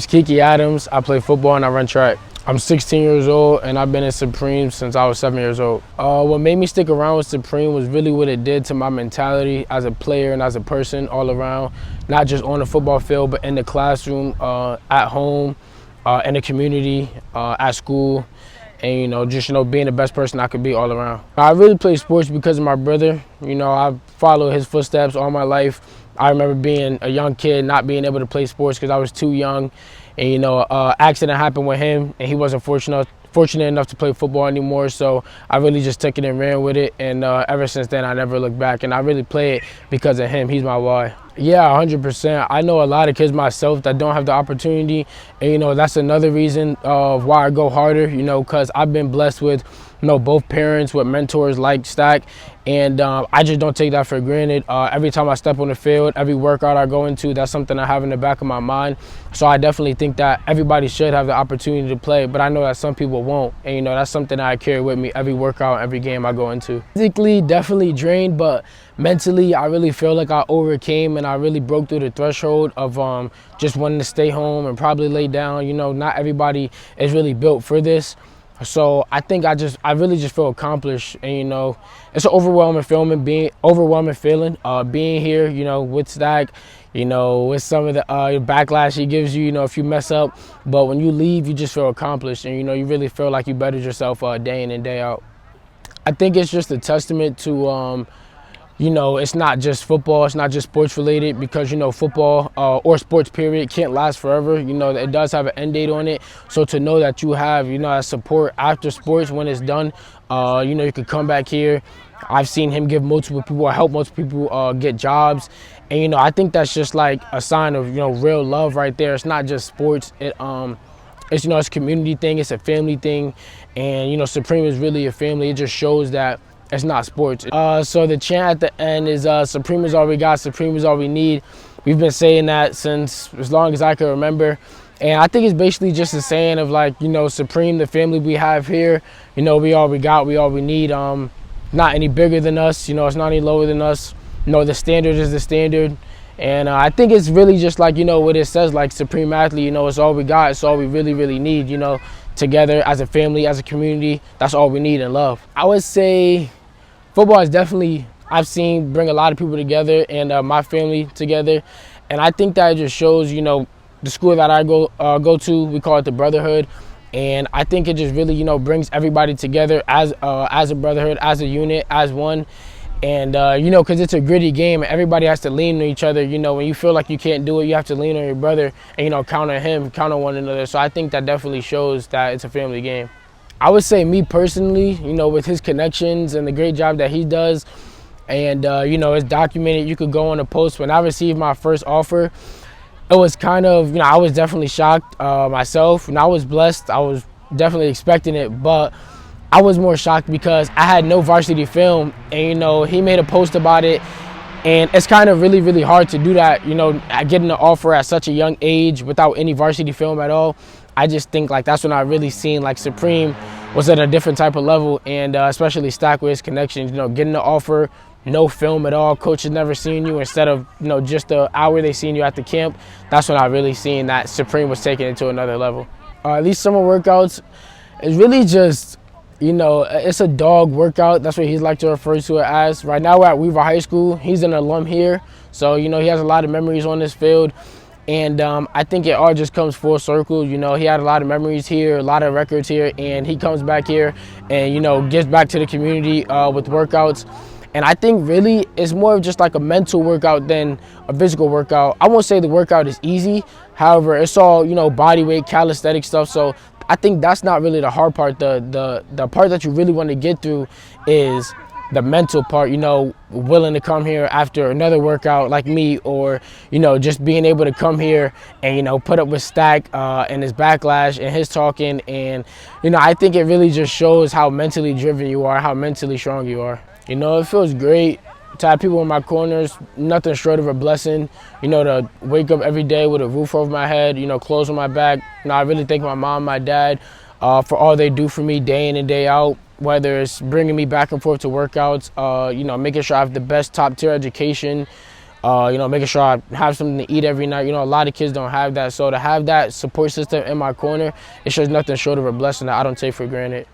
It's Keke Adams. I play football and I run track. I'm 16 years old and I've been in Supreme since I was 7 years old. What made me stick around with Supreme was really what it did to my mentality as a player and as a person all around, not just on the football field, but in the classroom, at home, in the community, at school, and just being the best person I could be all around. I really play sports because of my brother. I followed his footsteps all my life. I remember being a young kid not being able to play sports because I was too young, and accident happened with him, and he wasn't fortunate enough to play football anymore. So I really just took it and ran with it, and ever since then I never looked back. And I really play it because of him. He's my why. Yeah, 100%. I know a lot of kids myself that don't have the opportunity, and that's another reason of why I go harder. Because I've been blessed with both parents with mentors like Stack, and I just don't take that for granted. Every time I step on the field, every workout I go into, that's something I have in the back of my mind. So I definitely think that everybody should have the opportunity to play, but I know that some people won't, and that's something that I carry with me every workout, every game I go into. Physically, definitely drained, but mentally, I really feel like I overcame and I really broke through the threshold of just wanting to stay home and probably lay down. Not everybody is really built for this. So I think I really just feel accomplished, and it's an overwhelming feeling being here, with Stack, with some of the backlash he gives you, if you mess up. But when you leave, you just feel accomplished, and you really feel like you bettered yourself day in and day out. I think it's just a testament to it's not just football, it's not just sports related, because football or sports period can't last forever. It does have an end date on it. So to know that you have that support after sports when it's done, you could come back here. I've seen him give help multiple people get jobs, and I think that's just like a sign of real love right there. It's not just sports. It's it's a community thing, it's a family thing, and Supreme is really a family. It just shows that it's not sports. So the chant at the end is Supreme is all we got, Supreme is all we need. We've been saying that since as long as I can remember. And I think it's basically just a saying of like, Supreme, the family we have here, we all we got, we all we need. Not any bigger than us, it's not any lower than us. The standard is the standard. And I think it's really just like, what it says, like Supreme Athlete, it's all we got, it's all we really, really need, together as a family, as a community. That's all we need in love. I would say football is definitely, I've seen bring a lot of people together and my family together. And I think that it just shows, the school that I go to, we call it the Brotherhood. And I think it just really, brings everybody together as a brotherhood, as a unit, as one. And, because it's a gritty game, and everybody has to lean on each other. When you feel like you can't do it, you have to lean on your brother and, count on him, count on one another. So I think that definitely shows that it's a family game. I would say me personally, with his connections and the great job that he does, and, it's documented. You could go on a post. When I received my first offer, it was kind of, I was definitely shocked myself. And I was blessed. I was definitely expecting it, but I was more shocked because I had no varsity film, and he made a post about it, and it's kind of really, really hard to do that, getting an offer at such a young age without any varsity film at all. I just think like that's when I really seen like Supreme was at a different type of level, and especially Stack with his connections, getting the offer, no film at all, coach has never seen you, instead of just the hour they seen you at the camp. That's when I really seen that Supreme was taking it to another level. These summer workouts is really just, it's a dog workout. That's what he's like to refer to it as. Right now we're at Weaver High School. He's an alum here, so he has a lot of memories on this field. And I think it all just comes full circle. He had a lot of memories here, a lot of records here, and he comes back here and gives back to the community with workouts. And I think really it's more of just like a mental workout than a physical workout. I won't say the workout is easy. However, it's all, body weight, calisthenic stuff. So I think that's not really the hard part. The part that you really want to get through is the mental part, willing to come here after another workout like me, or, just being able to come here and, put up with Stack and his backlash and his talking. And, I think it really just shows how mentally driven you are, how mentally strong you are. It feels great to have people in my corners, nothing short of a blessing, to wake up every day with a roof over my head, clothes on my back. I really thank my mom, my dad for all they do for me day in and day out, whether it's bringing me back and forth to workouts, making sure I have the best top tier education, You know, making sure I have something to eat every night. You know, a lot of kids don't have that. So to have that support system in my corner, it's just nothing short of a blessing that I don't take for granted.